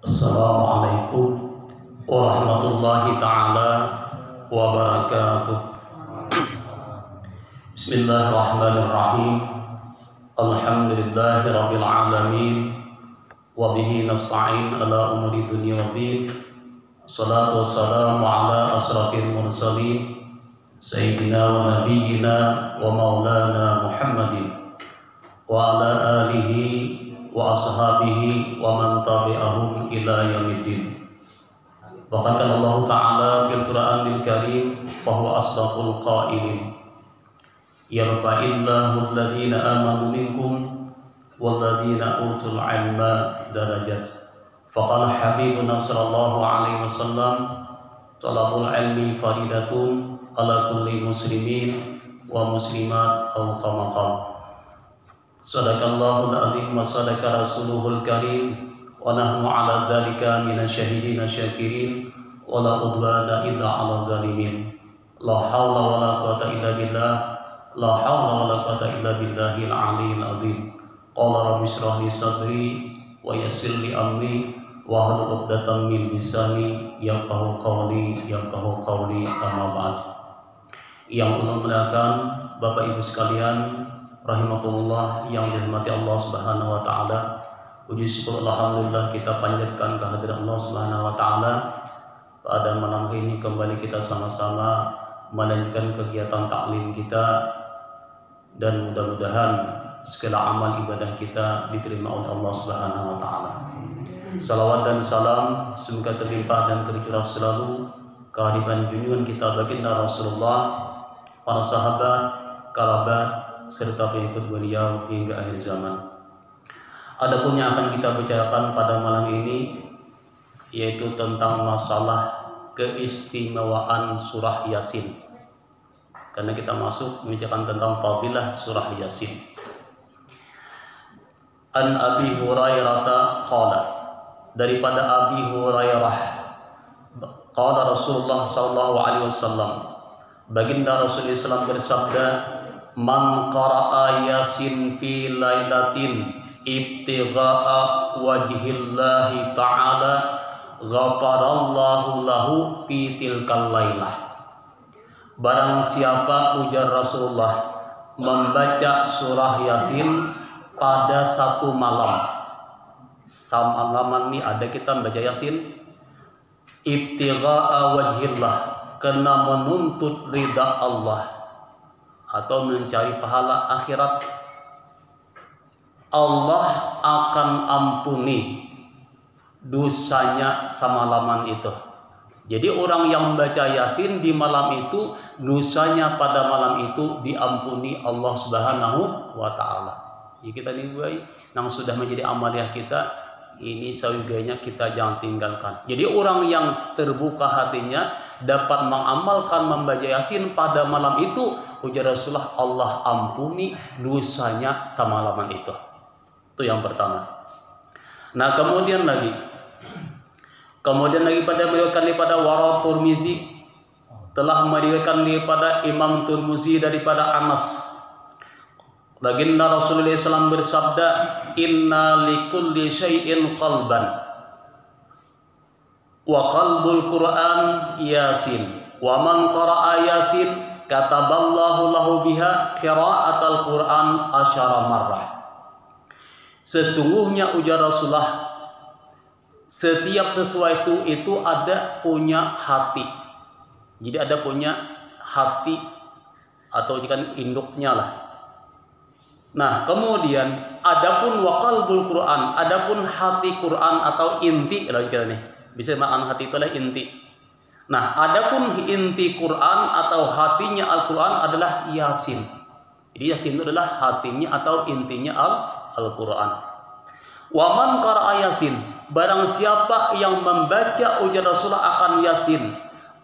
Assalamualaikum warahmatullahi ta'ala wabarakatuh. Bismillahirrahmanirrahim. Alhamdulillahi rabbil alamin. Wabihi nasta'in ala umuri dunia wa din. Salatu wassalamu ala asrafil mursalin Sayyidina wa nabiyyina wa maulana Muhammadin wa ala alihi wa ashabihi wa man tabi'ahum ila yaumiddin. Bahkan Allah Ta'ala fil Qur'anil Karim fahuwa asdaqul qailin. Yarfa'illahu alladhina amanu minkum walladhina utul ilma darajat. Faqala habibuna sallallahu alaihi wasallam, talabul ilmi faridatun ala kulli muslimin wa muslimat aw kama qala. Sadaqallahul azim wa sadaqa rasuluhul karim wa nahnu ala dzalika minasyahidin syakirin wa la udwana illa 'alal zalimin. La haula wa la quwwata illa billah. La haula wa la quwwata illa billahil 'aliyyil 'azim. Qala rabbi shrah li sadri wa yassir li amri wa hlul 'uqdatam min lisani yafqahu qawli amma ba'd. Yang Allah muliakan Bapak Ibu sekalian rahimakumullah yang dirahmati Allah Subhanahu wa taala. Puji syukur alhamdulillah kita panjatkan kehadiran Allah Subhanahu wa taala. Pada malam hari ini kembali kita sama-sama melanjutkan kegiatan taklim kita, dan mudah-mudahan segala amal ibadah kita diterima oleh Allah Subhanahu wa taala. Salawat dan salam semoga terlimpah dan tercurah selalu kehadiran junjungan kita baginda Rasulullah, para sahabat, kerabat serta pengikut beliau hingga akhir zaman. Adapun yang akan kita bicarakan pada malam ini yaitu tentang masalah keistimewaan surah Yasin. Karena kita masuk membicarakan tentang fadilah surah Yasin. An Abi Hurairah qala, daripada Abi Hurairah qala Rasulullah sallallahu alaihi wasallam, baginda Rasulullah SAW bersabda, man qara'a Yasin fi lailatin ibtigha'a wajhillahi ta'ala ghafarallahu lahu fi tilkal lailah. Barang siapa, ujar Rasulullah, membaca surah Yasin pada satu malam. Malaman ini ada kita membaca Yasin ibtigha'a wajhillah, karena menuntut ridha Allah atau mencari pahala akhirat. Allah akan ampuni dosanya semalaman itu. Jadi orang yang membaca Yasin di malam itu, dosanya pada malam itu diampuni Allah Subhanahu wa taala. Jadi kita dibuai yang sudah menjadi amaliah kita, ini sawiganya kita jangan tinggalkan. Jadi orang yang terbuka hatinya dapat mengamalkan membaca Yasin pada malam itu, ujar Rasulullah, Allah ampuni dosanya semalaman itu. Itu yang pertama. Nah, kemudian lagi pada meriwayatkan daripada Wara Turmizi, telah meriwayatkan daripada Imam Turmizi daripada Anas, baginda Rasulullah SAW bersabda, inna likulli syai'in qalban wa qalbul Quran Yasin wa man qara'a Yasin kataballahu lahu biha qira'atal Quran asyara marrah. Sesungguhnya ujar Rasulullah, setiap sesuatu itu ada punya hati. Jadi ada punya hati atau jika induknya lah. Nah, kemudian adapun waqalbul Quran, adapun hati Quran atau inti lah kita nih. Bisa makna hati itu adalah inti. Nah, adapun inti Quran atau hatinya Al-Quran adalah Yasin. Jadi Yasin itu adalah hatinya atau intinya Al-Quran. Wa man qara'a Yasin, barang siapa yang membaca ujar Rasulullah akan Yasin,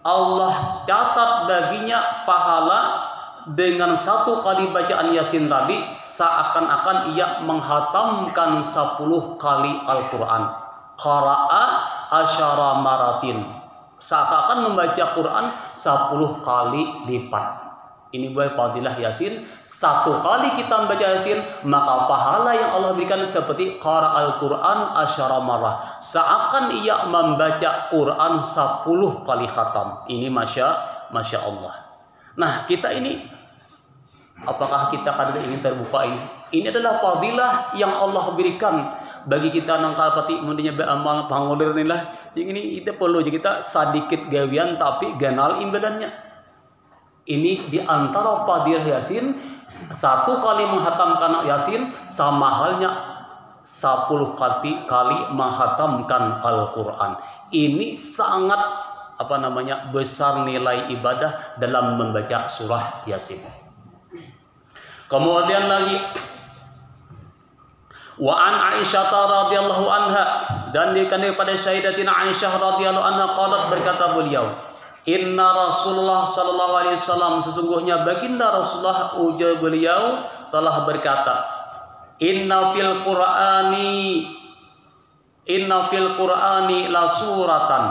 Allah catat baginya pahala dengan satu kali bacaan Yasin tadi seakan-akan ia menghatamkan 10 kali Al-Quran. Qara'a asyara maratin, seakan membaca Quran 10 kali lipat. Ini buat fadilah Yasin Satu kali kita membaca Yasin, maka pahala yang Allah berikan seperti qara al-Quran asyara marrah. Seakan ia membaca Quran 10 kali khatam. Ini Masya Allah. Nah, kita ini, apakah kita kadang ingin terbuka ini? Ini adalah fadilah yang Allah berikan bagi kita nangkal pati mundinya beramal pangoder inilah. Ini kita perlu kita sedikit gawian tapi ganal imbadannya. Ini di antara fadilah Yasin, satu kali menghatamkan Yasin sama halnya 10 kali menghatamkan Al-Quran. Ini sangat besar nilai ibadah dalam membaca surah Yasin. Kemudian lagi, wa an Aisyah radhiyallahu anha, dan daripada Sayyidatina Aisyah radhiyallahu anha qalat, berkata beliau, inna Rasulullah sallallahu alaihi wasallam, sesungguhnya baginda Rasulullah, ujar beliau, telah berkata, inna fil Qur'ani la suratan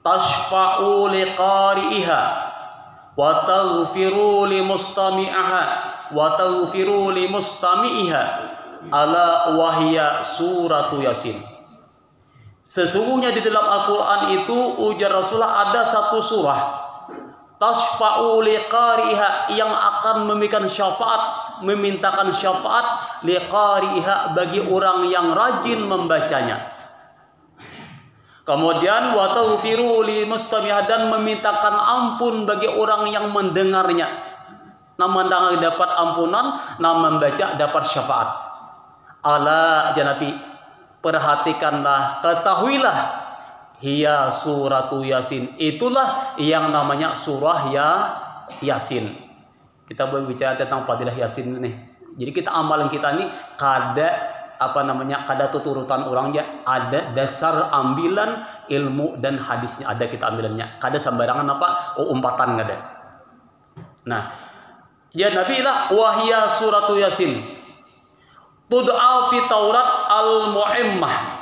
tashfa'u liqari'iha wa taghfiru limustami'iha ala wahya suratu Yasin. Sesungguhnya di dalam Al-Quran itu, ujar Rasulullah, ada satu surah tashfa'u liqari'iha, yang akan memintakan syafaat liqari'iha, bagi orang yang rajin membacanya. Kemudian wa taghfiru limustami'ah, dan memintakan ampun bagi orang yang mendengarnya. Mendengar dapat ampunan, membaca dapat syafaat. Ala janabi, perhatikanlah, ketahuilah, hiya suratu Yasin, itulah yang namanya surah Yasin. Kita berbicara tentang fadilah Yasin ini. Jadi kita amalan kita ini kada tuturutan orangnya, ada dasar ambilan ilmu dan hadisnya, ada kita ambilannya, kada sembarangan umpatan kada. Nah, ya Nabi lah wahya suratu Yasin tud'a fi Taurat al-Mu'immah.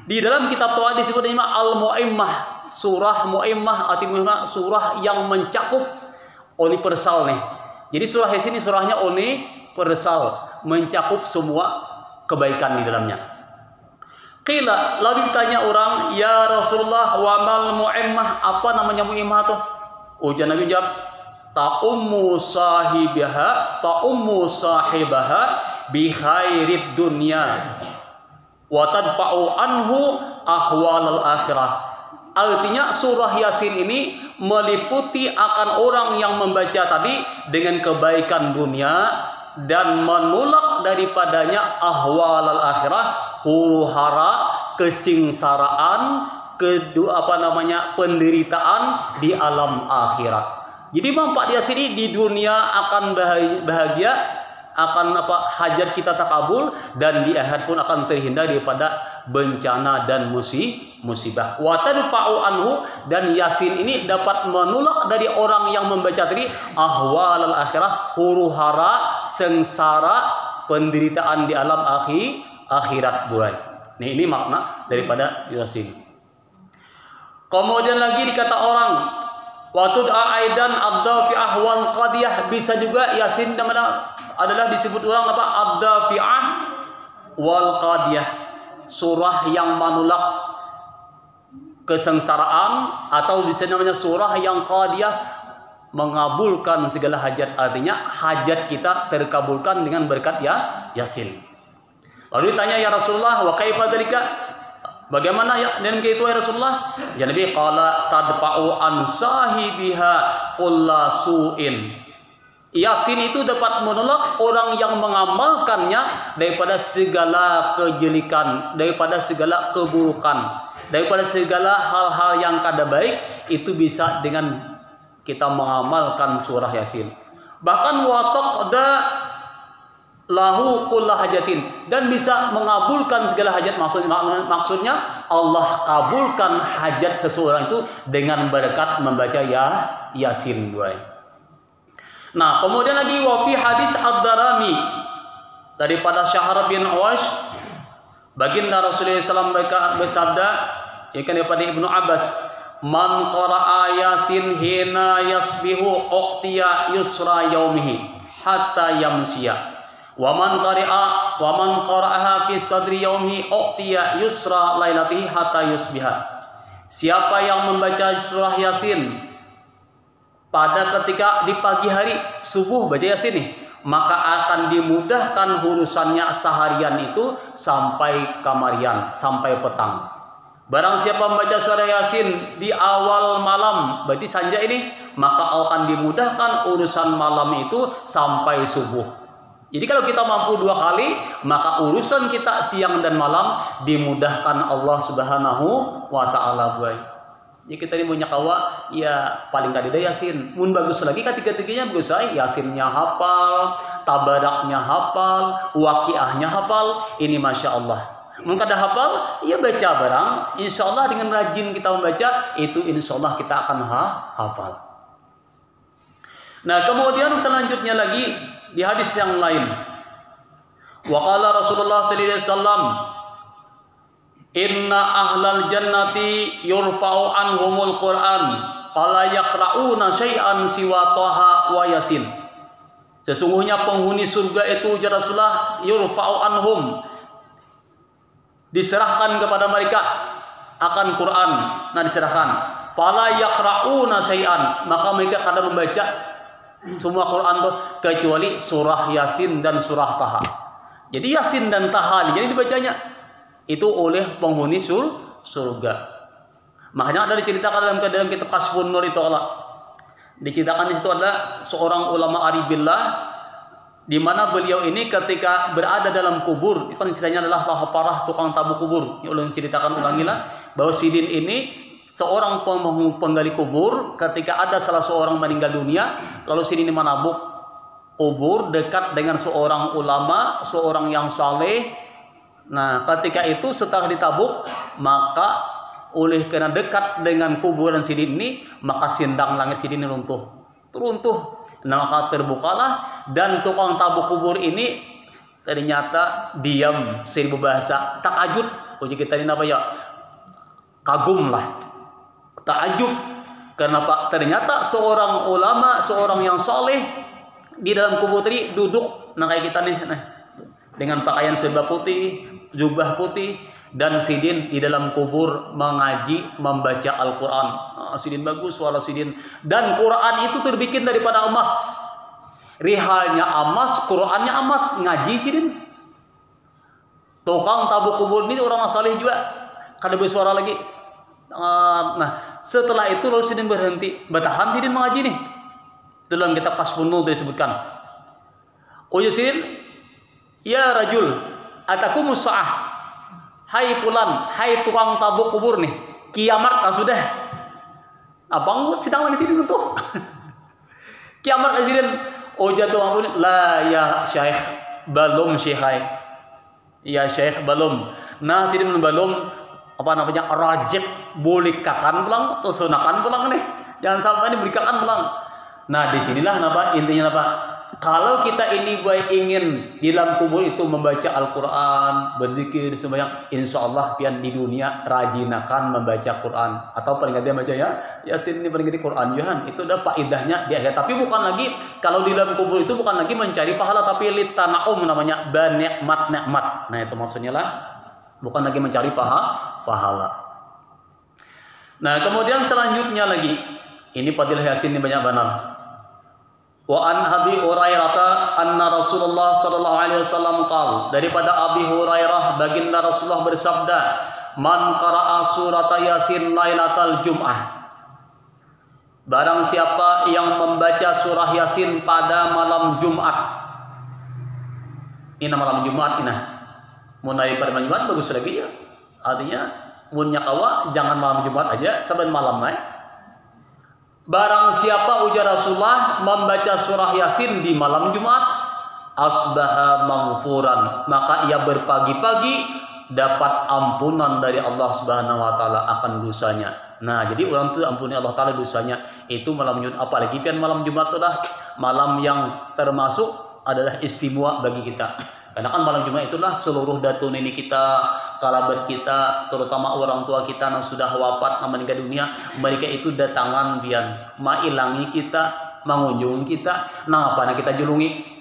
Di dalam kitab Taurat disebut nama al-Mu'immah, surah Mu'immah, artinya surah yang mencakup universal nih. Jadi surah Yasin ini surahnya universal, mencakup semua kebaikan di dalamnya. Qila, lalu ditanya orang, ya Rasulullah, wa mal mu'immah, apa namanya mu'immah tuh? Ujar Nabi jawab, ta'ummu sahibaha bi khairid dunya wa tadfa'u anhu ahwalal akhirah. Artinya surah Yasin ini meliputi akan orang yang membaca tadi dengan kebaikan dunia dan menolak daripadanya ahwal al-akhirah, huru-hara, kesingsaraan, penderitaan di alam akhirat. Jadi manfaat dia sini di dunia akan bahagia, akan hajat kita takabul, dan di akhirat pun akan terhindar daripada bencana dan musibah. Wa tadfa'u anhu, dan Yasin ini dapat menolak dari orang yang membaca tadi ahwal al-akhirah, huru-hara, sengsara, penderitaan di alam akhirat buai. Nah, ini makna daripada Yasin. Kemudian lagi dikata orang, waktu aidan adda fi ahwal qadiyah, bisa juga Yasin adalah disebut orang adda fi wal qadiyah, surah yang menolak kesengsaraan, atau bisa namanya surah yang qadiyah, mengabulkan segala hajat. Artinya hajat kita terkabulkan dengan berkat Yasin. Lalu ditanya, ya Rasulullah, wa kaifa dzalika, bagaimana ya dengan itu ya Rasulullah? Ya Nabi qala tadfa'u an sahibiha kulla su'in. Yasin itu dapat menolak orang yang mengamalkannya daripada segala kejelekan, daripada segala keburukan, daripada segala hal-hal yang kada baik. Itu bisa dengan kita mengamalkan surah Yasin. Bahkan wa taqda lahu kulla hajatin, dan bisa mengabulkan segala hajat. Maksudnya Allah kabulkan hajat seseorang itu dengan berkat membaca Yasin buai. Nah, kemudian lagi wa fi hadis ad-Darami, daripada Syahr bin Awash, baginda Rasulullah SAW bersabda, ya kan, daripada Ibnu Abbas, Man qara'a Yasin hina yasbihu uqtiya yusra yaumihi hatta yamsiya. Wa man qara'aha fi sadri yaumihi uqtiya yusra lailatihi hatta yusbiha. Siapa yang membaca surah Yasin pada ketika di pagi hari subuh baca Yasin nih, maka akan dimudahkan urusannya seharian itu sampai kamarian, sampai petang. Barang siapa membaca surah Yasin di awal malam, berarti sanja ini, maka akan dimudahkan urusan malam itu sampai subuh. Jadi kalau kita mampu 2 kali, maka urusan kita siang dan malam dimudahkan Allah Subhanahu wa taala, boy. Jadi kita ini punya kawa, ya paling kadida Yasin. Mun bagus lagi ketiga-tiganya bagus ay. Yasinnya hafal, tabaraknya hafal, waqiahnya hafal. Ini Masya Allah. Mungkin ada hafal, ya baca barang. Insya Allah dengan rajin kita membaca, itu insya Allah kita akan hafal. Nah kemudian selanjutnya lagi di hadis yang lain. Wa qala Rasulullah sallallahu alaihi wasallam, inna ahlal jannati yurfa'u anhumul Qur'an fala yaqra'una syai'an siwa Thaha wa Yasin. Sesungguhnya penghuni surga itu ya Rasulullah yurfa'u anhum, diserahkan kepada mereka akan Quran. Nah diserahkan fala yaqra'una syai'an, maka mereka kadang membaca semua Quran tuh kecuali surah Yasin dan surah Thaha. Jadi Yasin dan Thaha jadi dibacanya itu oleh penghuni surga. Makanya ada diceritakan dalam kitab Kasyfun Nur itu Allah. Diceritakan di situ ada seorang ulama aribillah, di mana beliau ini ketika berada dalam kubur, itu kan ceritanya adalah Farah tukang tabu kubur. Ini ulun ceritakan ulangilah bahwa Sidin ini seorang penggali kubur. Ketika ada salah seorang meninggal dunia, lalu Sidin ini menabuk kubur dekat dengan seorang ulama, seorang yang saleh. Nah, ketika itu setelah ditabuk, maka oleh karena dekat dengan kuburan Sidin ini, maka sindang langit Sidin ini runtuh. Nah, maka terbukalah dan tukang tabuk kubur ini ternyata diam, seribu bahasa takajub. Uji kita ini apa ya? Kagum lah, takajub. Kenapa? Ternyata seorang ulama, seorang yang soleh di dalam kubur tadi duduk, nah kayak kita nih, nah, dengan pakaian serba putih, jubah putih, dan Sidin di dalam kubur mengaji, membaca Al-Quran. Sidin bagus suara Sidin, dan Quran itu terbikin daripada emas. Rihalnya emas, Qurannya emas, ngaji Sidin. Tukang tabuk kubur ini orang saleh juga, kada bersuara lagi. Nah setelah itu lalu Sidin berhenti, bertahan Sidin mengaji nih. Dalam kitab Kasyfun Nur disebutkan, oh ya Sidin, ya rajul, atakumus sa'ah. Hai fulan, hai tukang tabuk kubur nih, kiamat kan sudah. Abang sidang lagi Sidin tuh. Kiamat kan Sidin. Oh jatuh ampun, la ya Syekh, belum Syekh. Ya Syekh belum. Nah Sidin belum apa namanya rajik, boleh kakan pulang, terus sunakan pulang nih. Jangan sampai ini berikan pulang. Nah disinilah apa intinya apa? Kalau kita ini baik ingin di dalam kubur itu membaca Al-Quran, berzikir, sembahyang, insya Allah pian di dunia rajinakan membaca Quran. Atau paling dia baca ya Yasin ini paling gede Quran Johan. Itu udah faidahnya di akhir. Tapi bukan lagi, kalau di dalam kubur itu bukan lagi mencari pahala, tapi litanaum namanya, nikmat. Nah itu maksudnya lah, bukan lagi mencari pahala. Nah kemudian selanjutnya lagi, ini fadilah Yasin ini banyak benar. Wa an Abi Hurairah anna Rasulullah sallallahu alaihi wasallam qaal, daripada Abi Hurairah baginda Rasulullah bersabda, man qara'a surat Yasin lailatal Jum'ah, barang siapa yang membaca surah Yasin pada malam Jumat. Ini malam Jumat ini. Mulai pada malam Jumat bagus lagi ya. Artinya munnya kawa jangan malam Jumat aja, saban malam naik. Barang siapa ujar Rasulullah membaca surah Yasin di malam Jumat, asbaha maghfuran, maka ia berpagi-pagi dapat ampunan dari Allah Subhanahu wa taala akan dosanya. Nah, jadi orang itu ampuni Allah taala dosanya itu malam Jumat, apalagi kan malam Jumat itulah malam yang termasuk adalah istimewa bagi kita. Karena kan malam Jumat itulah seluruh datun ini kita, kerabat kita, terutama orang tua kita yang sudah wafat, meninggal dunia, mereka itu datangan pian, mailangi kita, mengunjungi kita, apa kita julungi,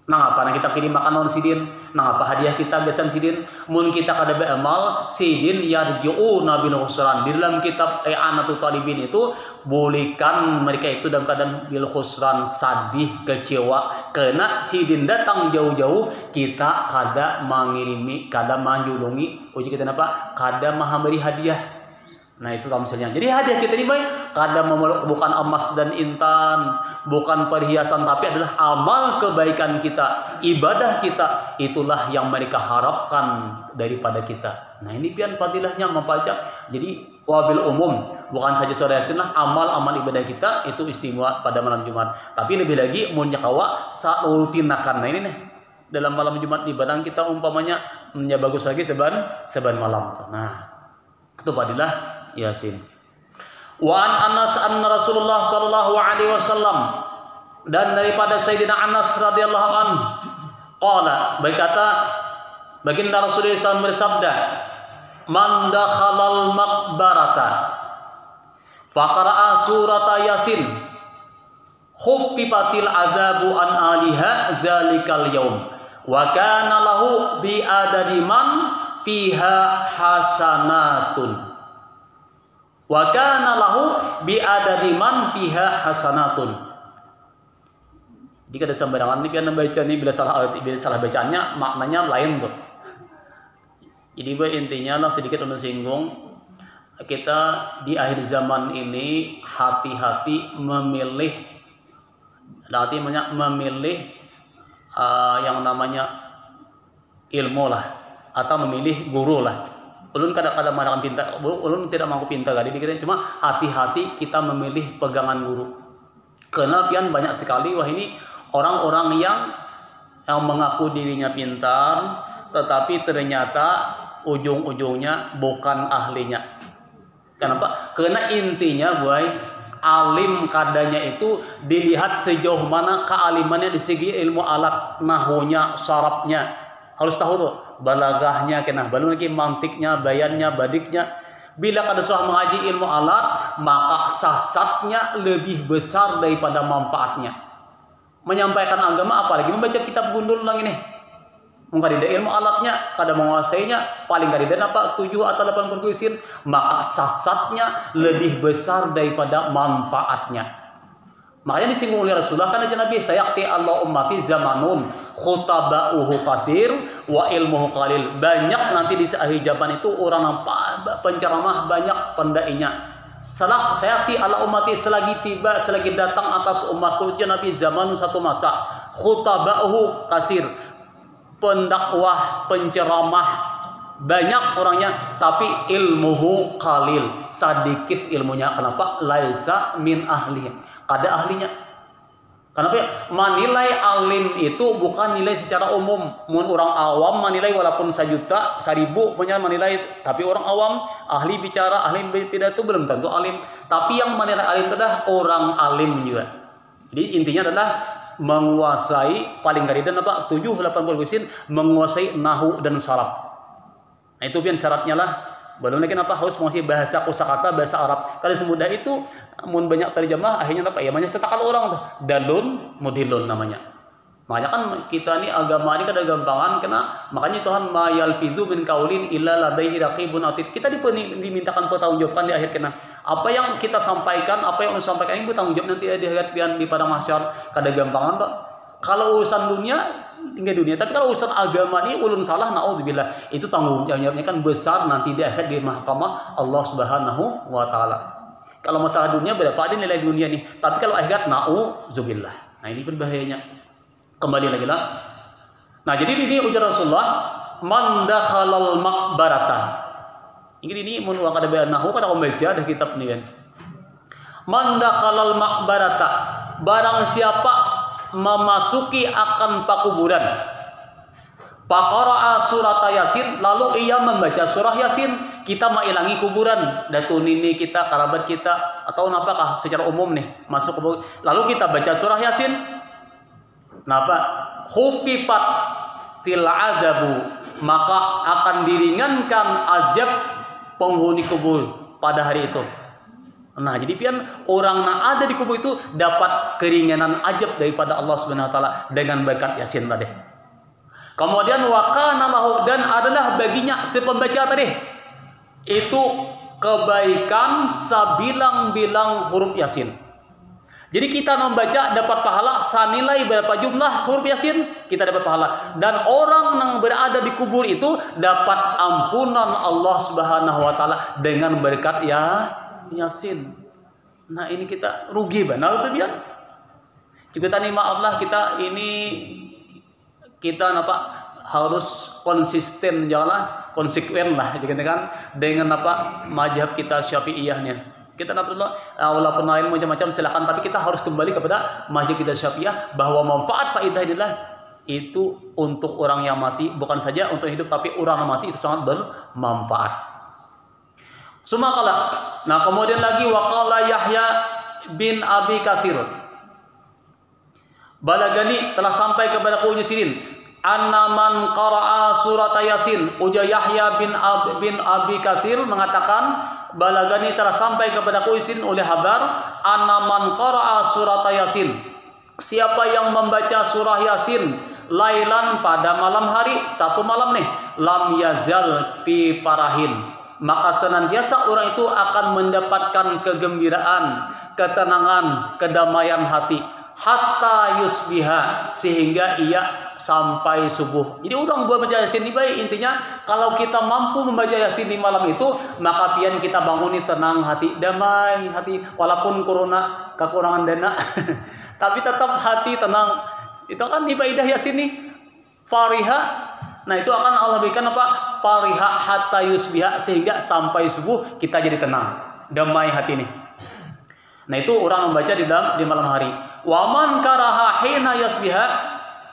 apa kita kirim makanan sidin, apa hadiah kita biasan sidin, mun kita kada beramal sidin yarji'una bil khusran. Di dalam kitab I'anatul Talibin itu bolehkan mereka itu dalam keadaan bil khusran, sadih, kecewa karena sidin datang jauh-jauh, kita kada mengirimi, kada menjulungi, uji kita apa? Kada memberi hadiah. Nah itu kalau misalnya, jadi hadiah kita ini baik, kadang memeluk bukan emas dan intan, bukan perhiasan, tapi adalah amal kebaikan kita, ibadah kita, itulah yang mereka harapkan daripada kita. Nah ini pian fadilahnya membaca. Jadi wabil umum, bukan saja surah Yasin lah, amal-amal ibadah kita itu istimewa pada malam Jumat. Tapi lebih lagi munyakawa saultinakan. Nah ini nih, dalam malam Jumat di barang kita umpamanya bagus lagi seban malam. Nah itu fadilah Yasin. Wa an Anas anna Rasulullah sallallahu alaihi wasallam, dan daripada Sayyidina Anas radhiyallahu anhu qala, berkata baginda Rasulullah SAW bersabda, man dakhalal maqbarata faqara'a surata Yasin khuffifatil adzabu an aliha zalikal yaum wa kana lahu bi adadi man fiha hasanatun. Wa kana lahu bi adadi man fiha hasanatun. Jika ada sembarangan ini pian membaca ini bila salah bacaannya maknanya lain tuh. Jadi intinya lah sedikit untuk singgung, kita di akhir zaman ini hati-hati memilih, memilih yang namanya ilmu lah, atau memilih guru lah. Ulun kadang-kadang marahan pintar, ulun tidak mampu pintar tadi dikira, cuma hati-hati kita memilih pegangan guru. Karena pian banyak sekali ini orang-orang yang mengaku dirinya pintar, tetapi ternyata ujung-ujungnya bukan ahlinya. Kenapa? Karena intinya alim kadanya itu dilihat sejauh mana kealimannya di segi ilmu alat, nahunya, sarafnya. Harus tahu tuh balagahnya, balun lagi mantiknya, bayannya, badiknya. Bila kada suah mengaji ilmu alat, maka sasatnya lebih besar daripada manfaatnya. Menyampaikan agama apalagi membaca kitab gundul lang ini. Mungkin ada ilmu alatnya, kada menguasainya, paling kada apa 7 atau 8 perkuisin, maka sasatnya lebih besar daripada manfaatnya. Makanya disinggung oleh Rasulullah, kan aja Nabi, sayaqti Allah ummati zamanun khutaba'uhu kasir wa ilmuhu qalil. Banyak nanti di akhir zaman itu orang yang penceramah banyak pendainya. Sayaqti Allah ummati, selagi datang atas umatku itu Nabi zamanun satu masa, khutaba'uhu kasir, pendakwah, penceramah banyak orangnya, tapi ilmuhu qalil, sedikit ilmunya. Kenapa? Laisa min ahli, kada ahlinya. Kenapa? Menilai alim itu bukan nilai secara umum. Mun orang awam menilai walaupun 1 juta, 1000 punya menilai, tapi orang awam, ahli bicara, ahli pidato belum tentu alim. Tapi yang menilai alim itu adalah orang alim juga. Jadi intinya adalah menguasai paling garidan 7-80% menguasai nahu dan saraf. Nah itu pian syaratnya lah. Baru lagi harus menguasai bahasa kosakata, bahasa Arab. Kalau semudah itu, mun banyak terjemah, akhirnya ya banyak setakal orang tuh. Dalun, mudilun namanya. Makanya kan kita ini agama ini kada gampangan, makanya Tuhan ma yalfizu min qaulin illa ladaihi raqibun atid. Kita dimintakan pertanggungjawabkan di akhir apa yang kita sampaikan, apa yang disampaikan ini bertanggung jawab nanti di akhirat pian di padang mahsyar. Kada gampangan tuh. Kalau urusan dunia, tinggal dunia. Tapi kalau urusan agama ini ulun salah, naudzubillah, itu tanggung jawabnya kan besar nanti di akhir di mahkamah Allah Subhanahu wa taala. Kalau masalah dunia berapa ada nilai dunia nih. Tapi kalau akhirat naudzubillah. Nah ini berbahayanya. Kembali lagi lah. Nah jadi ini ujar Rasulullah, man dakhalal maqbarata. Ini mun uang kada bayar nahu kada membaca ada kitab nih kan. Man dakhalal maqbarata, barang siapa memasuki akan pakuburan, faqara'a surat Yasin, lalu ia membaca surah Yasin, kita mengilangi kuburan, datu nini kita, kerabat kita, atau apakah secara umum nih masuk kubur, lalu kita baca surah Yasin, napa? Khufifat til adzabu maka akan diringankan azab penghuni kubur pada hari itu. Nah, jadi pian orang yang ada di kubur itu dapat keringanan azab daripada Allah Subhanahu wa taala dengan berkat Yasin tadi. Kemudian wakana lahu, dan adalah baginya si pembaca tadi itu kebaikan sabilang-bilang huruf Yasin. Jadi kita membaca dapat pahala senilai berapa jumlah huruf Yasin, kita dapat pahala. Dan orang yang berada di kubur itu dapat ampunan Allah Subhanahu wa taala dengan berkat Yasin. Nah, ini kita rugi benar tuh biar. Kita tani maaf lah, kita harus konsisten, janganlah konsekuen lah kan dengan mazhab kita Syafi'iyahnya. Kita walaupun lain macam-macam silakan, tapi kita harus kembali kepada mazhab kita Syafi'iyah bahwa manfaat faidah inilah itu untuk orang yang mati, bukan saja untuk hidup, tapi orang yang mati itu sangat bermanfaat. Sumakala. Nah, kemudian lagi waqala Yahya bin Abi Kasir. Balagani telah sampai kepada Ibnu Sirin, anna man qara'a surat Yasin. Uja Yahya bin Abi Kasir mengatakan, balagani telah sampai kepada Ibnu Sirin oleh habar, anna man qara'a surat Yasin. Siapa yang membaca surah Yasin lailan pada malam hari, satu malam nih, lam yazal fi farahin, maka senantiasa orang itu akan mendapatkan kegembiraan, ketenangan, kedamaian hati, hatta yusbiha, sehingga ia sampai subuh. Jadi orang buat baca Yasin ini baik, intinya kalau kita mampu membaca Yasin di malam itu, maka pian kita bangun ini tenang hati, damai hati, walaupun corona kekurangan dana tapi tetap hati tenang. Itu kan faidah Yasin nih, fariha. Nah, itu akan Allah berikan fariha hatta yusbiha, sehingga sampai subuh kita jadi tenang, damai hati ini. Nah, itu orang membaca di malam hari. Wa man karaha hina yasbiha.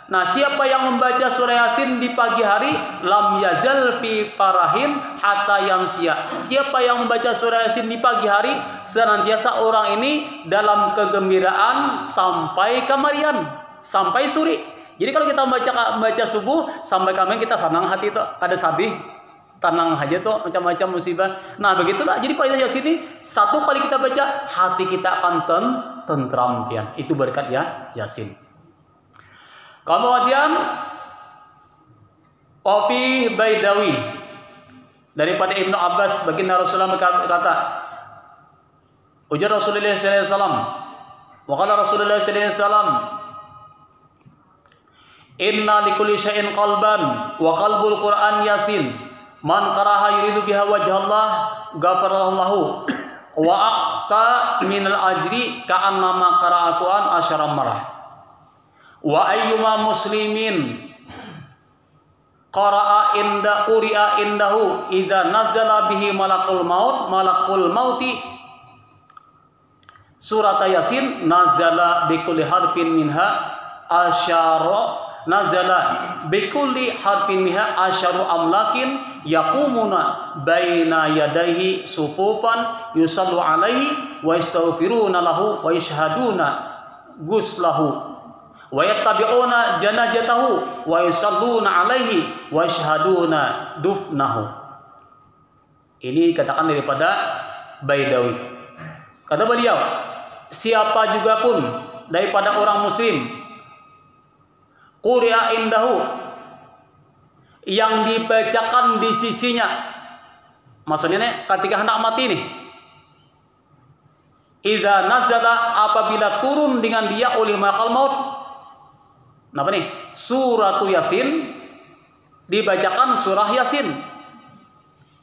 Nah, siapa yang membaca surah Yasin di pagi hari, lam yazal fi farahin hatta yamsiya. Siapa yang membaca surah Yasin di pagi hari, senantiasa orang ini dalam kegembiraan sampai kemarian, sampai sore. Jadi kalau kita membaca subuh sampai kemarin kita senang hati tuh, kada sadih, tenang aja tuh macam-macam musibah. Nah, begitulah. Jadi faidah Yasin ini satu kali kita baca, hati kita akan tentram pian. Itu berkat Yasin. Kemudian Wafi Baidawi daripada Ibnu Abbas, baginda Rasulullah berkata, ujar Rasulullah sallallahu alaihi wasallam, wa qala Rasulullah sallallahu alaihi wasallam, inna likulli syai'in qalban wa qalbul Qur'an Yasin, man qaraha yuridu biha wajhallah ghafarallahu lahu wa aqta minal ajri ka'annama qara'a Qur'an asyara marah. Wa ayyuma muslimin qara'a quri'a indahu idza nazala bihi malakul mauti surat Yasin, nazala bikulli harfin minha asyaru amlakin yaqumuna baina yadayhi sufufan yusallu alaihi wa yastaghfiruna lahu wa yashhaduna guslahu wa yattabi'una janazatahu wa yusalluna alaihi wa yashhaduna dufnahu. Ini katakan daripada Baidawi. Kata beliau, siapa juga pun daripada orang muslim quri'a indahu, yang dibacakan di sisinya, maksudnya nih ketika hendak mati nih, idza nazala, apabila turun dengan dia oleh malakul maut. Apa nih? Suratu Yasin, dibacakan surah Yasin.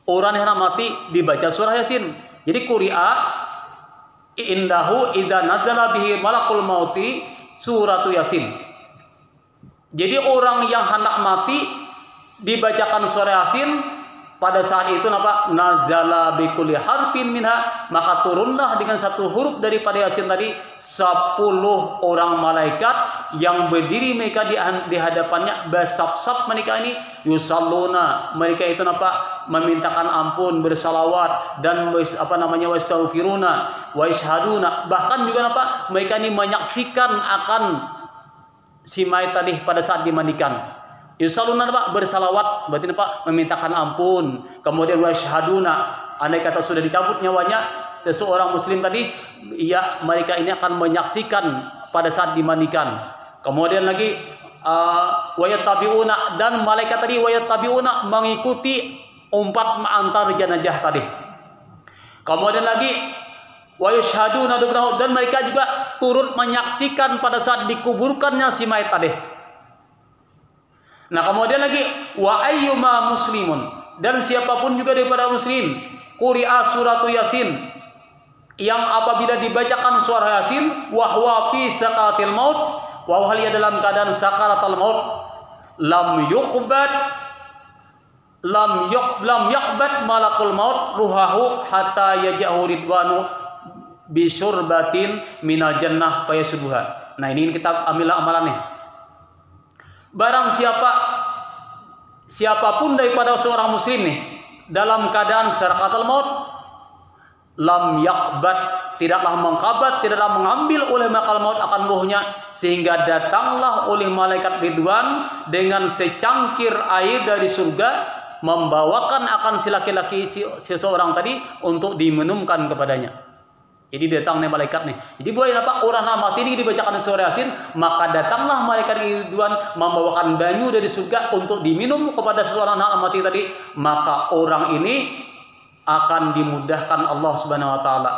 Orang yang hendak mati dibaca surah Yasin. Jadi quri'a indahu idza nazala bihi malakul mauti suratu Yasin. Jadi orang yang hendak mati dibacakan surah Yasin, pada saat itu nazala bikulli harfin minha, maka turunlah dengan satu huruf daripada Yasin tadi 10 orang malaikat yang berdiri mereka di hadapannya, bersab-sab mereka ini, yusalluna, mereka itu memintakan ampun, bersalawat, dan wastaghfiruna wa yashhaduna, bahkan juga mereka ini menyaksikan akan si mayat tadi pada saat dimandikan. Yusalluna Pak bersalawat, berarti Pak memintakan ampun. Kemudian wa syahaduna, andai kata sudah dicabut nyawanya seseorang muslim tadi, ya mereka ini akan menyaksikan pada saat dimandikan. Kemudian lagi wa yattabi'una, dan malaikat tadi wa yattabi'una mengikuti umpat antar jenazah tadi. Kemudian lagi wa yashhaduna, dan mereka juga turut menyaksikan pada saat dikuburkannya si mayat tadi. Nah, kemudian lagi wa ayyuma muslimun, dan siapapun juga daripada muslim quri'a suratu yasin, yang apabila dibacakan surah yasin wa huwa fi sakaratil maut, wa hal dalam keadaan sakaratul maut, lam yaqbad malakul maut ruhahu hatta yaj'ahu ridwanu bi syurbatin minal jannah fayasbuha. Nah, ini kita ambil amalan nih. Barang siapapun daripada seorang muslim nih dalam keadaan sakaratul maut, lam yaqbad, tidaklah mengkabat, tidaklah mengambil oleh malakul maut akan ruhnya, sehingga datanglah oleh malaikat ridwan dengan secangkir air dari surga, membawakan akan si laki-laki seseorang tadi untuk diminumkan kepadanya. Jadi datang nih malaikat nih. Jadi buat apa orang mati ini dibacakan surah Yasin, maka datanglah malaikat ridwan membawakan banyu dari surga untuk diminum kepada seseorang anak mati tadi, maka orang ini akan dimudahkan Allah Subhanahu wa taala.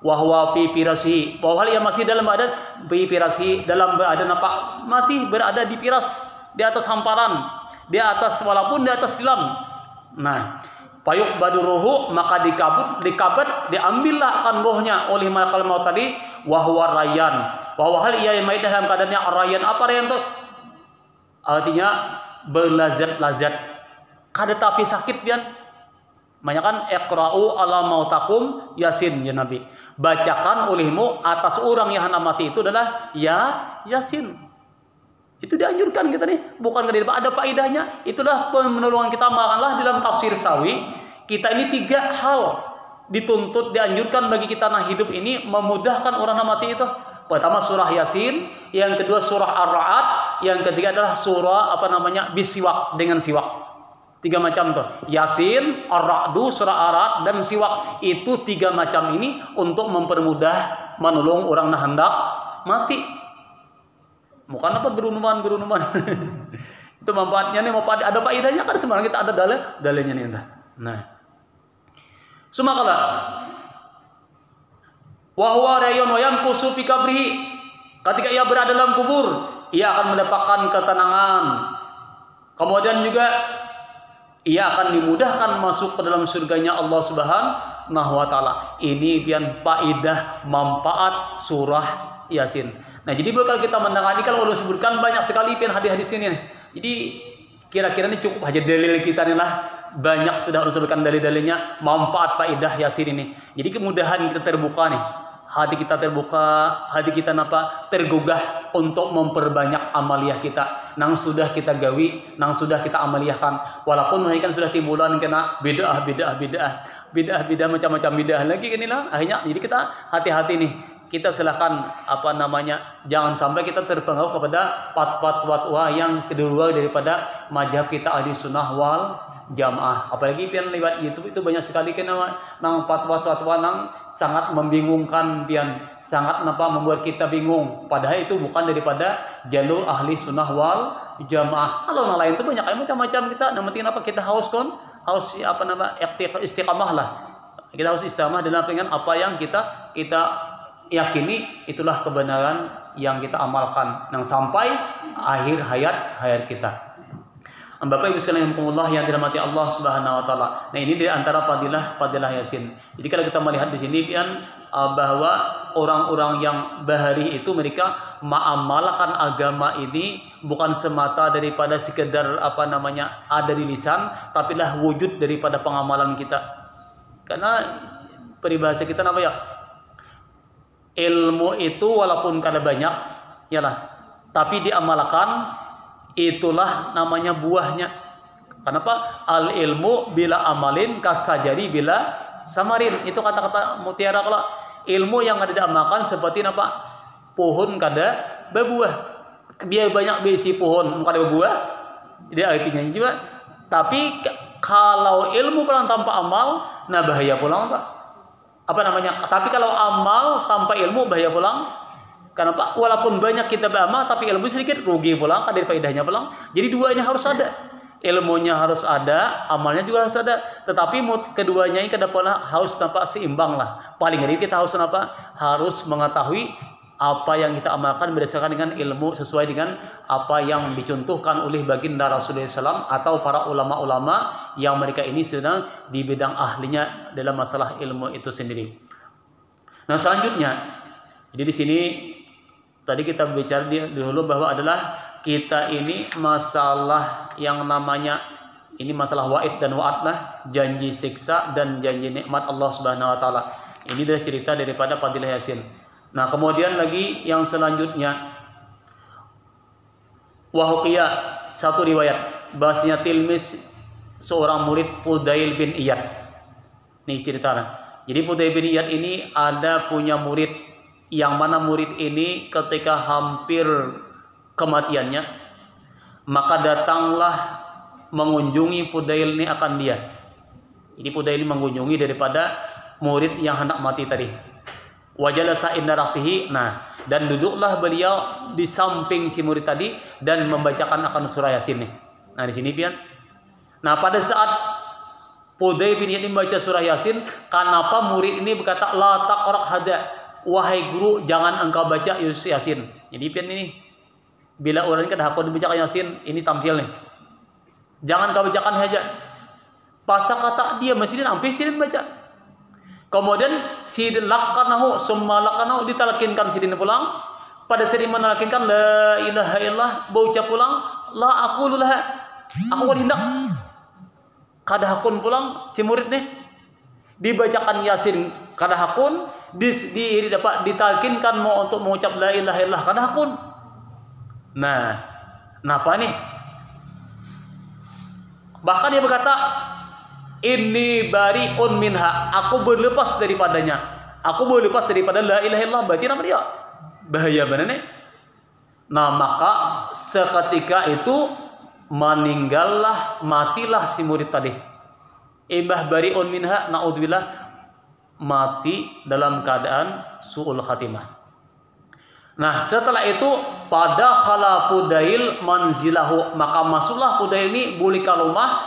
Wa huwa fi firasihi, bahwa ia masih dalam badan fi firasihi, dalam badan apa? Masih berada di firas, di atas hamparan, di atas walaupun di atas tilam. Nah, payuk baduruhu, maka dikabat, diambillah akan rohnya oleh malakul maut tadi, wahwa rayyan, bahwa hal ia yang mayit dalam keadaannya rayyan. Apa rayyan itu? Artinya berlazat-lazat. Kada tapi sakit pian. Makanya kan iqra'u ala mautakum yasin, ya Nabi. Bacakan olehmu atas orang yang hendak mati itu adalah yasin. Itu dianjurkan kita nih, bukan ada faedahnya. Itulah penolongan kita. Makanlah dalam tafsir Sawi, kita ini 3 hal dituntut, dianjurkan bagi kita nah hidup ini memudahkan orang mati itu. Pertama surah Yasin, yang kedua surah Ar-Ra'd, yang ketiga adalah surah bisiwak, dengan siwak. 3 macam tuh. Yasin, Ar-Ra'du, surah Ar-Ra'd, dan siwak. Itu 3 macam ini untuk mempermudah menolong orang nah hendak mati. Bukan apa gerunuman. Itu manfaatnya nih, ada faedahnya kan, sebenarnya kita ada dalilnya nih. Nah, sumakala wa huwa rayun wa yamkusu fi qabrihi, ketika ia berada dalam kubur ia akan mendapatkan ketenangan. Kemudian juga ia akan dimudahkan masuk ke dalam surganya Allah Subhanahu wa taala. Ini pian faedah manfaat surah Yasin. Nah, jadi kalau kita mendengar ini, kalau Allah sebutkan banyak sekali pian hadis-hadis ini nih. Jadi kira-kira ini cukup aja dalil kita nih lah. Banyak sudah Allah sebutkan dalil-dalilnya manfaat faedah Yasin ini. Jadi kemudahan kita terbuka nih. Hati kita terbuka, hati kita tergugah untuk memperbanyak amaliyah kita. Nang sudah kita gawi, nang sudah kita amaliyahkan. Walaupun mereka sudah timbulan kena bid'ah macam-macam bid'ah lagi kan lah. Akhirnya jadi kita hati-hati nih. Kita silakan jangan sampai kita terpengaruh kepada fatwa yang kedua daripada mazhab kita ahli sunnah wal jamaah. Apalagi pian lewat YouTube itu banyak sekali nang fatwa nang sangat membingungkan pian, sangat membuat kita bingung. Padahal itu bukan daripada jalur ahli sunnah wal jamaah. Kalau yang lain itu banyak macam-macam kita. Yang penting kita harus istiqamah lah. Kita harus istiqamah dalam pengen apa yang kita yakini, itulah kebenaran yang kita amalkan yang sampai akhir hayat kita. Bapak Ibu sekalian yang dirahmati Allah Subhanahu wa taala. Nah, ini di antara fadilah Yasin. Jadi kalau kita melihat di sini bahwa orang-orang yang bahari itu mereka mengamalkan agama ini bukan semata daripada sekedar ada di lisan, tapi lah wujud daripada pengamalan kita. Karena peribahasa kita ilmu itu walaupun kada banyak, tapi diamalkan, itulah namanya buahnya. Kenapa? Al ilmu bila amalin kasajari bila samarin. Itu kata-kata mutiara. Kalau ilmu yang kada diamalkan seperti pohon kada berbuah. Biar banyak berisi pohon kada berbuah, Jadi artinya juga. Tapi kalau ilmu pulang tanpa amal, nah bahaya pulang Pak. Apa namanya? Tapi kalau amal tanpa ilmu bahaya pulang. Kenapa? Walaupun banyak kita beramal tapi ilmu sedikit, rugi pulang, kan dari faedahnya pulang. Jadi dua ini harus ada. Ilmunya harus ada, amalnya juga harus ada. Tetapi keduanya ini kedepannya harus nampak seimbang lah. Paling dari kita harus apa? Harus mengetahui apa yang kita amalkan berdasarkan dengan ilmu sesuai dengan apa yang dicontohkan oleh baginda Rasulullah SAW atau para ulama-ulama yang mereka ini sedang di bidang ahlinya dalam masalah ilmu itu sendiri. Nah selanjutnya, jadi di sini tadi kita bicara dulu bahwa adalah kita ini masalah yang namanya ini masalah wa'id dan wa'ad lah, janji siksa dan janji nikmat Allah Subhanahu wa taala. Ini adalah cerita daripada Fadilah Yasin. Nah, kemudian lagi yang selanjutnya wahuqiyah, satu riwayat bahasanya tilmis seorang murid Fudail bin Iyad. Nih ceritanya. Jadi Fudail bin Iyad ini ada punya murid yang mana murid ini ketika hampir kematiannya, maka datanglah mengunjungi Fudail ini akan dia. Jadi Fudail ini mengunjungi daripada murid yang hendak mati tadi. Wajalasa inda rasihi, nah dan duduklah beliau di samping si murid tadi dan membacakan akan surah Yasin nih. Nah di sini pian. Nah pada saat Fudail bin Iyad membaca surah Yasin, kenapa murid ini berkata la taqra hada, wahai guru jangan engkau baca Yasin. Jadi pian ini bila orang ini aku dibacakan Yasin, ini tampil nih. Jangan kau bacakan saja. Pasal kata dia masih sampai sidin baca. Kemudian sidin lakanahu summa lakanahu ditalkinkan sidin pulang. Pada sidin menalkinkan la ilaha illallah, bauca pulang la aqululah. Aku hendak kadahakun pulang si murid nih. Dibacakan Yasin kadahakun, dapat ditalkinkan mau untuk mengucap la ilaha illallah kadahakun. Nah, kenapa nih? Bahkan dia berkata, inni bari'un minha, aku berlepas daripadanya. Aku berlepas daripada la ilaha illallah, berarti nama dia bahaya benar nih. Nah, maka seketika itu meninggallah, matilah si murid tadi. Ibah bari'un minha, naudzubillah, mati dalam keadaan su'ul khatimah. Nah setelah itu pada khala Fudail manzilahu, maka masuklah Fudail ini buli ke rumah.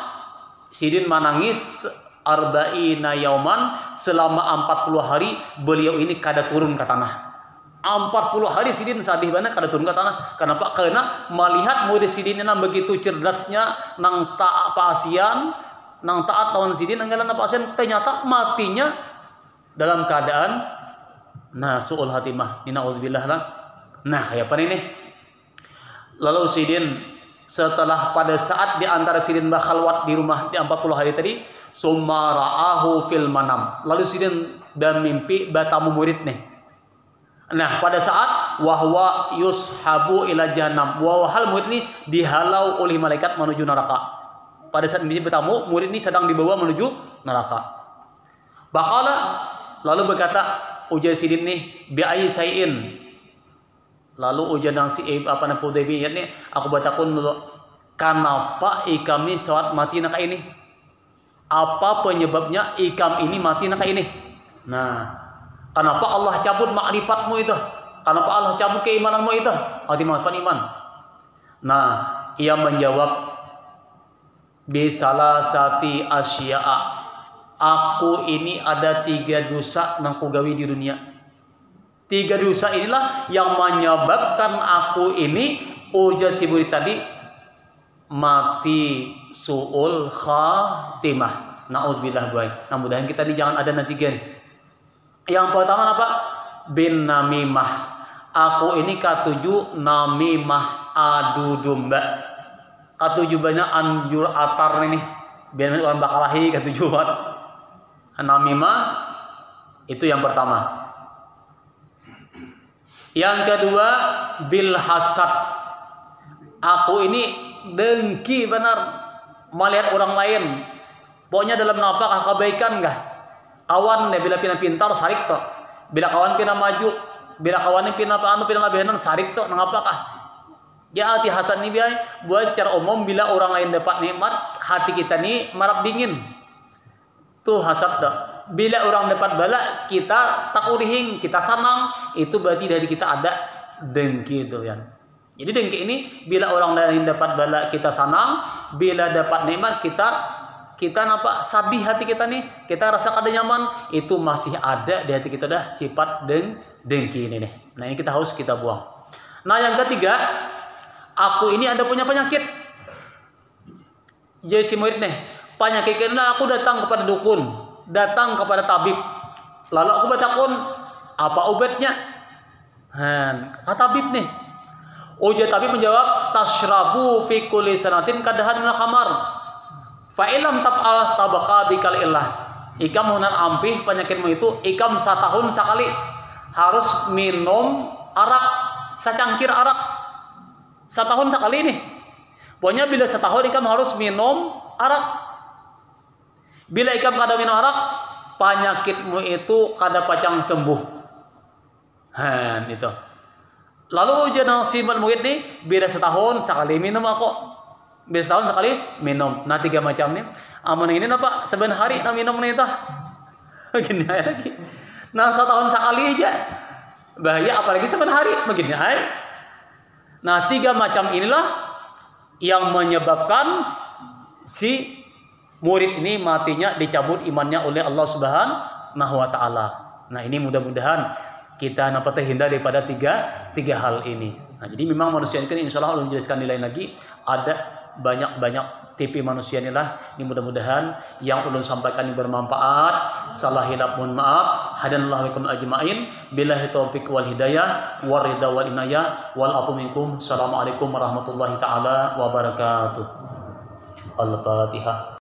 Sidin menangis arba'ina yauman, selama 40 hari beliau ini kada turun ke tanah. 40 hari Sidin sadih banget kada turun ke tanah. Kenapa? Karena melihat murid Sidin yang begitu cerdasnya nang taat pasian, nang taat lawan Sidin anggalan pasian, ternyata matinya dalam keadaan su'ul hatimah. Na'udzubillah lah. Nah kayak apa ini? Lalu Sidin setelah pada saat di antara Sidin bakhalwat di rumah di 40 hari tadi, summa ra'ahu fil manam. Lalu Sidin dan mimpi bertemu murid nih. Nah pada saat wahwa yushabu ila jahannam, wahal murid ini dihalau oleh malaikat menuju neraka. Pada saat ini bertemu murid ini sedang dibawa menuju neraka. Bakala lalu berkata ujar Sidin nih bi ayyi syai'in. Lalu ujian si Fudail bin Iyad ni, aku bertakun dulu, kenapa kami sholat mati nak ini? Apa penyebabnya ikam ini mati nak ini? Nah, kenapa Allah cabut makrifatmu itu? Kenapa Allah cabut keimananmu itu? Arti makhrifat iman. Nah, ia menjawab, bisalah sati asya'a. Aku ini ada 3 dosa nang kugawi di dunia. 3 dosa inilah yang menyebabkan aku ini ujar si murid tadi mati su'ul khatimah. Na'udzubillah boy. Nah mudahan kita ini jangan ada nanti nih. Yang pertama apa? Bin namimah. Aku ini katuju namimah, adu domba. Katuju banyak anjur atar ini. Biar orang bakalahi katuju buat. Namimah itu yang pertama. Yang kedua bil hasad. Aku ini dengki benar melihat orang lain. Pokoknya dalam apakah kebaikan kah? Kawan bila pintar sarik to. Bila kawan pina maju, bila kawan pina lebih sarik to nang apakah? Ya hati hasad ini buat secara umum bila orang lain dapat nikmat, hati kita nih marap dingin. Tuh hasad dah. Bila orang dapat bala, kita tak urihing, kita senang, itu berarti dari kita ada dengki itu ya. Jadi dengki ini bila orang lain dapat bala kita senang, bila dapat nikmat kita nampak sabih hati kita nih, kita rasa kada nyaman, itu masih ada di hati kita dah sifat dengki ini nih. Nah ini kita harus kita buang. Nah yang ketiga, aku ini ada punya penyakit. Jadi si murid nih, penyakit karena aku datang kepada dukun, datang kepada tabib. Lalu aku bertakun, apa obatnya? Kata tabib nih. Ujar tabib menjawab, tashrabu fi kulli sanatin kadahan minal khamar. Fa ilam tab'al tabaka bikal illah. Ikam hunan ampih penyakitmu itu, ikam setahun sekali harus minum arak, secangkir arak. Setahun sekali nih. Pokoknya bila setahun ikam harus minum arak. Bila ikam kada minum arak, penyakitmu itu kada pacang sembuh. Itu. Lalu ujian si murid nih, bila setahun sekali minum aku. Bila setahun sekali minum. Nah 3 macam nih. Amun ini apa? Sebenarnya hari nak minum nih tah. Begini aja lagi. Nah setahun sekali aja. Bahaya apalagi sebenarnya hari. Begini aja. Nah 3 macam inilah yang menyebabkan si murid ini matinya dicabut imannya oleh Allah Subhanahu wa taala. Nah, ini mudah-mudahan kita dapat terhindar daripada tiga hal ini. Nah, jadi memang manusia ini insyaallah Allah menjelaskan nilai lagi, ada banyak tipe manusia inilah. Ini mudah-mudahan yang ulun sampaikan ini bermanfaat. Salah hilap mohon maaf. Hadanallahu bikum ajmain. Billahi taufiq wal hidayah war ridha wal inayah wal afu minkum. Assalamualaikum warahmatullahi taala wabarakatuh. Al-Fatihah.